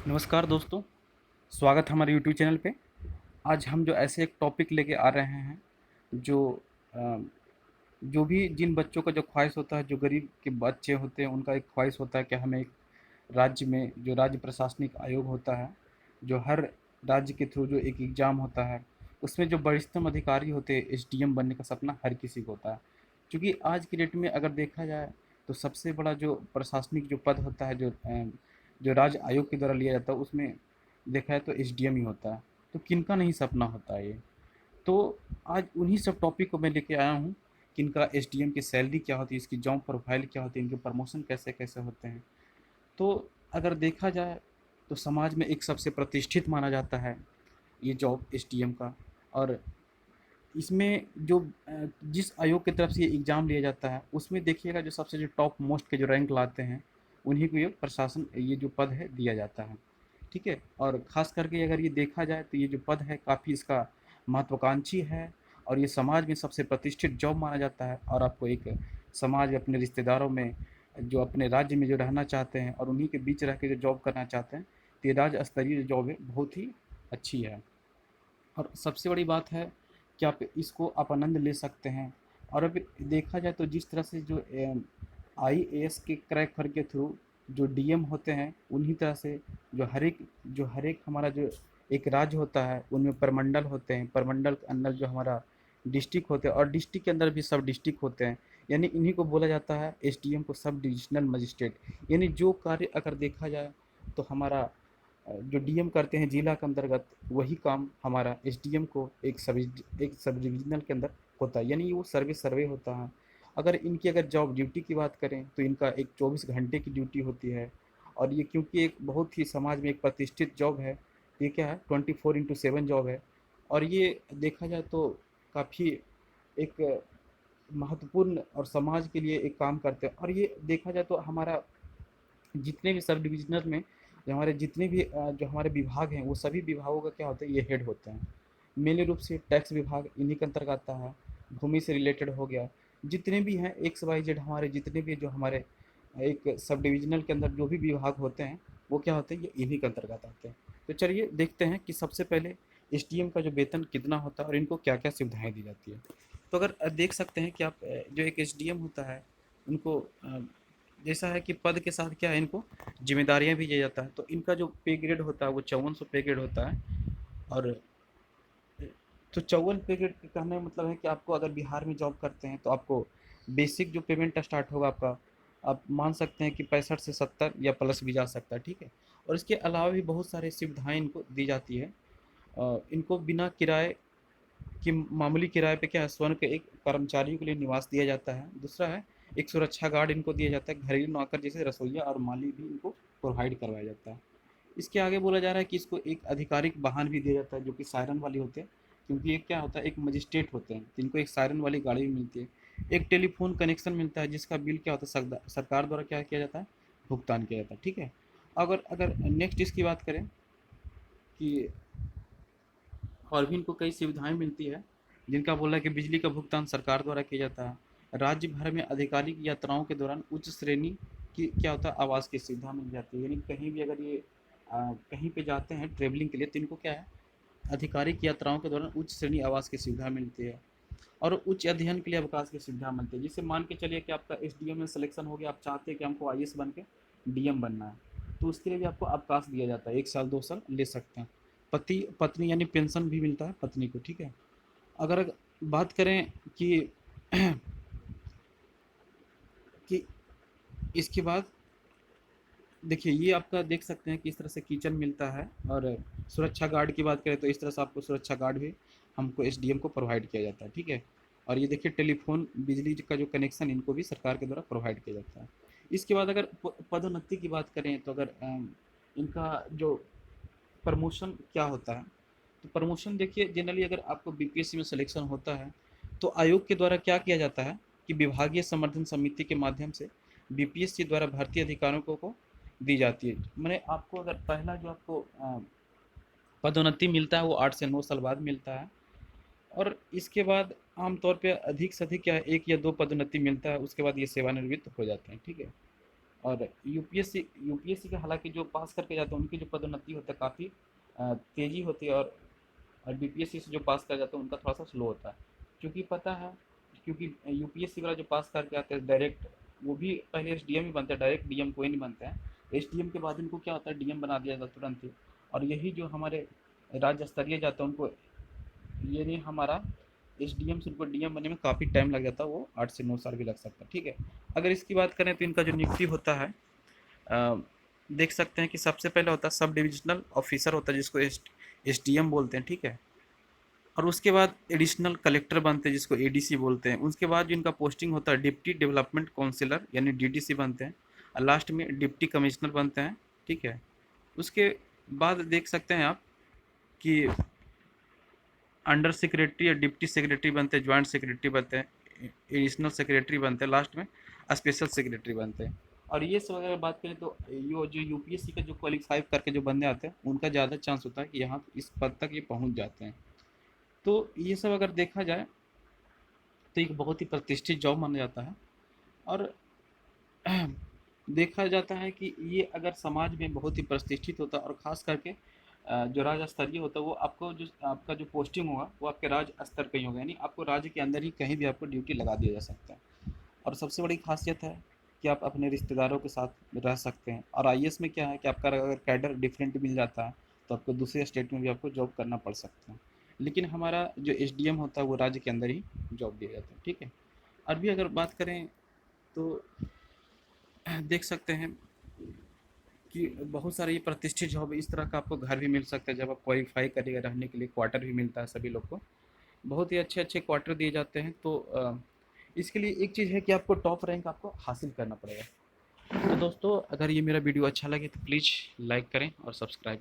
नमस्कार दोस्तों, स्वागत है हमारे यूट्यूब चैनल पे। आज हम जो ऐसे एक टॉपिक लेके आ रहे हैं जो अ, जो भी जिन बच्चों का जो ख्वाहिश होता है, जो गरीब के बच्चे होते हैं, उनका एक ख्वाहिश होता है कि हमें एक राज्य में जो राज्य प्रशासनिक आयोग होता है, जो हर राज्य के थ्रू जो एक एग्ज़ाम होता है, उसमें जो वरिष्ठतम अधिकारी होते हैं, एसडीएम बनने का सपना हर किसी को होता है। क्योंकि आज की डेट में अगर देखा जाए तो सबसे बड़ा जो प्रशासनिक जो पद होता है, जो राज्य आयोग के द्वारा लिया जाता है, उसमें देखा है तो एसडीएम ही होता है। तो किनका नहीं सपना होता है ये। तो आज उन्हीं सब टॉपिक को मैं लेके आया हूँ कि इनका एसडीएम की सैलरी क्या होती है, इसकी जॉब प्रोफाइल क्या होती है, इनके प्रमोशन कैसे कैसे होते हैं। तो अगर देखा जाए तो समाज में एक सबसे प्रतिष्ठित माना जाता है ये जॉब एसडीएम का। और इसमें जो जिस आयोग की तरफ से ये एग्ज़ाम लिया जाता है, उसमें देखिएगा जो सबसे जो टॉप मोस्ट के जो रैंक लाते हैं, उन्हीं को ये प्रशासन ये जो पद है दिया जाता है। ठीक है? और ख़ास करके अगर ये देखा जाए तो ये जो पद है काफ़ी इसका महत्वाकांक्षी है, और ये समाज में सबसे प्रतिष्ठित जॉब माना जाता है। और आपको एक समाज अपने रिश्तेदारों में, जो अपने राज्य में जो रहना चाहते हैं और उन्हीं के बीच रह के जो जॉब करना चाहते हैं, तो ये राज्य स्तरीय जो जॉब है बहुत ही अच्छी है। और सबसे बड़ी बात है कि आप आनंद ले सकते हैं। और अभी देखा जाए तो जिस तरह से जो आईएएस के क्रैक कर के थ्रू जो डीएम होते हैं, उन्हीं तरह से जो हर एक हमारा जो एक राज्य होता है, उनमें प्रमंडल होते हैं। प्रमंडल के अंदर जो हमारा डिस्ट्रिक्ट होते हैं, और डिस्ट्रिक्ट के अंदर भी सब डिस्ट्रिक्ट होते हैं। यानी इन्हीं को बोला जाता है एसडीएम को, सब डिविजनल मजिस्ट्रेट। यानी जो कार्य अगर देखा जाए तो हमारा जो डीएम करते हैं जिला के अंतर्गत, वही काम हमारा एसडीएम को एक सब डिविजनल के अंदर होता है। यानी वो सर्वे होता है। अगर जॉब ड्यूटी की बात करें तो इनका एक 24 घंटे की ड्यूटी होती है। और ये क्योंकि एक बहुत ही समाज में एक प्रतिष्ठित जॉब है, ये क्या है 24/7 जॉब है। और ये देखा जाए तो काफ़ी एक महत्वपूर्ण और समाज के लिए एक काम करते हैं। और ये देखा जाए तो हमारा जितने भी सब डिविजनल में जो हमारे जितने भी जो हमारे विभाग हैं, वो सभी विभागों का क्या होता है, ये हेड होते हैं। मेन रूप से टैक्स विभाग इन्हीं के अंतर्गत आता है। भूमि से रिलेटेड हो गया, जितने भी हैं एक्स वाई जेड, हमारे जितने भी जो हमारे एक सब डिविजनल के अंदर जो भी विभाग होते हैं, वो क्या होते हैं, ये इन्हीं के अंतर्गत आते हैं। तो चलिए देखते हैं कि सबसे पहले एसडीएम का जो वेतन कितना होता है और इनको क्या क्या सुविधाएं दी जाती है। तो अगर देख सकते हैं कि आप जो एक एसडीएम होता है, उनको जैसा है कि पद के साथ क्या है, इनको जिम्मेदारियां भी दिया जाता है। तो इनका जो पे ग्रेड होता है वो 5400 पे ग्रेड होता है। और तो 54 पे ग्रेड का कहने का मतलब है कि आपको अगर बिहार में जॉब करते हैं तो आपको बेसिक जो पेमेंट स्टार्ट होगा आपका, आप मान सकते हैं कि 65 से 70 या प्लस भी जा सकता है। ठीक है? और इसके अलावा भी बहुत सारी सुविधाएं इनको दी जाती है। इनको बिना किराए कि मामूली किराए पे क्या है, स्वर्ण के एक कर्मचारियों के लिए निवास दिया जाता है। दूसरा है एक सुरक्षा गार्ड इनको दिया जाता है, घरेलू नौकर जैसे रसोइया और माली भी इनको प्रोवाइड करवाया जाता है। इसके आगे बोला जा रहा है कि इसको एक आधिकारिक वाहन भी दिया जाता है जो कि सायरन वाली होते हैं। क्योंकि ये क्या होता है, एक मजिस्ट्रेट होते हैं, जिनको एक सायरन वाली गाड़ी भी मिलती है। एक टेलीफोन कनेक्शन मिलता है जिसका बिल क्या होता है, सरकार द्वारा क्या किया जाता है, भुगतान किया जाता है। ठीक है? अगर अगर नेक्स्ट इसकी बात करें कि और भी इनको कई सुविधाएं मिलती है, जिनका बोला है कि बिजली का भुगतान सरकार द्वारा किया जाता है। राज्य भर में आधिकारिक यात्राओं के दौरान उच्च श्रेणी की क्या होता है, आवास की सुविधा मिल जाती है। यानी कहीं भी अगर ये कहीं पे जाते हैं ट्रेवलिंग के लिए, तो इनको क्या है, आधिकारिक यात्राओं के दौरान उच्च श्रेणी आवास की सुविधा मिलती है। और उच्च अध्ययन के लिए अवकाश की सुविधा मिलती है। जिससे मान के चलिए कि आपका एसडीएम में सिलेक्शन हो गया, आप चाहते हैं कि हमको आईएएस बन के डीएम बनना है, तो उसके लिए भी आपको अवकाश दिया जाता है, 1 साल 2 साल ले सकते हैं। पति पत्नी यानी पेंशन भी मिलता है पत्नी को। ठीक है? अगर बात करें कि कि इसके बाद देखिए, ये आपका देख सकते हैं कि इस तरह से किचन मिलता है। और सुरक्षा गार्ड की बात करें तो इस तरह से आपको सुरक्षा गार्ड भी हमको एसडीएम को प्रोवाइड किया जाता है। ठीक है? और ये देखिए टेलीफोन बिजली का जो कनेक्शन इनको भी सरकार के द्वारा प्रोवाइड किया जाता है। इसके बाद अगर पदोन्नति की बात करें तो अगर इनका जो प्रमोशन क्या होता है, तो प्रमोशन देखिए जनरली अगर आपको बीपीएससी में सिलेक्शन होता है, तो आयोग के द्वारा क्या किया जाता है कि विभागीय समर्थन समिति के माध्यम से बीपीएससी द्वारा भर्ती अधिकारियों को दी जाती है। मैंने आपको अगर पहला जो आपको पदोन्नति मिलता है वो 8 से 9 साल बाद मिलता है। और इसके बाद आमतौर पे अधिक से अधिक क्या है, 1 या 2 पदोन्नति मिलता है, उसके बाद ये सेवानिवृत्त हो जाते हैं। ठीक है? और यूपीएससी का हालांकि जो पास करके जाते हैं उनकी जो पदोन्नति होता है काफ़ी तेज़ी होती है, और बीपीएससी से जो पास कर जाते हैं उनका थोड़ा सा स्लो होता है। क्योंकि पता है, क्योंकि यूपीएससी वाला जो पास करके आते हैं डायरेक्ट, वो भी पहले एसडीएम ही बनते हैं, डायरेक्ट डीएम कोई नहीं बनते हैं। एसडीएम के बाद इनको क्या होता है, डीएम बना दिया जाता है तुरंत ही। और यही जो हमारे राज्य स्तरीय जाता है उनको, ये नहीं हमारा एसडीएम से उनको डीएम बनने में काफ़ी टाइम लग जाता है, वो 8 से 9 साल भी लग सकता है। ठीक है, अगर इसकी बात करें तो इनका जो नियुक्ति होता है, अ, देख सकते हैं कि सबसे पहले होता है सब डिविजनल ऑफिसर होता है जिसको एसडीएम बोलते हैं। ठीक है, और उसके बाद एडिशनल कलेक्टर बनते हैं जिसको एडीसी बोलते हैं। उसके बाद जो इनका पोस्टिंग होता है डिप्टी डेवलपमेंट काउंसिलर यानी डीडीसी बनते हैं, और लास्ट में डिप्टी कमिश्नर बनते हैं। ठीक है, उसके बाद देख सकते हैं आप कि अंडर सेक्रेटरी या डिप्टी सेक्रेटरी बनते हैं, ज्वाइंट सेक्रेटरी बनते हैं, एडिशनल सेक्रेटरी बनते हैं, लास्ट में स्पेशल सेक्रेटरी बनते हैं। और ये सब अगर बात करें तो यो जो यूपीएससी का जो क्वालिफाई करके जो बंदे आते हैं उनका ज़्यादा चांस होता है कि यहाँ इस पद तक ये पहुँच जाते हैं। तो ये सब अगर देखा जाए तो एक बहुत ही प्रतिष्ठित जॉब माना जाता है। और देखा जाता है कि ये अगर समाज में बहुत ही प्रतिष्ठित होता है, और ख़ास करके जो राज्य स्तरीय होता है वो आपको जो आपका जो पोस्टिंग होगा वो आपके राज्य स्तर का ही होगा, यानी आपको राज्य के अंदर ही कहीं भी आपको ड्यूटी लगा दिया जा सकता है। और सबसे बड़ी खासियत है कि आप अपने रिश्तेदारों के साथ रह सकते हैं। और आईएएस में क्या है कि आपका अगर कैडर डिफरेंट मिल जाता है तो आपको दूसरे स्टेट में भी आपको जॉब करना पड़ सकता है। लेकिन हमारा जो एसडीएम होता है वो राज्य के अंदर ही जॉब दिया जाता है। ठीक है, और भी अगर बात करें तो देख सकते हैं कि बहुत सारे ये प्रतिष्ठित जॉब है। इस तरह का आपको घर भी मिल सकता है जब आप क्वालिफाई करिएगा, रहने के लिए क्वार्टर भी मिलता है सभी लोग को, बहुत ही अच्छे अच्छे क्वार्टर दिए जाते हैं। तो इसके लिए एक चीज़ है कि आपको टॉप रैंक आपको हासिल करना पड़ेगा। तो दोस्तों, अगर ये मेरा वीडियो अच्छा लगे तो प्लीज़ लाइक करें और सब्सक्राइब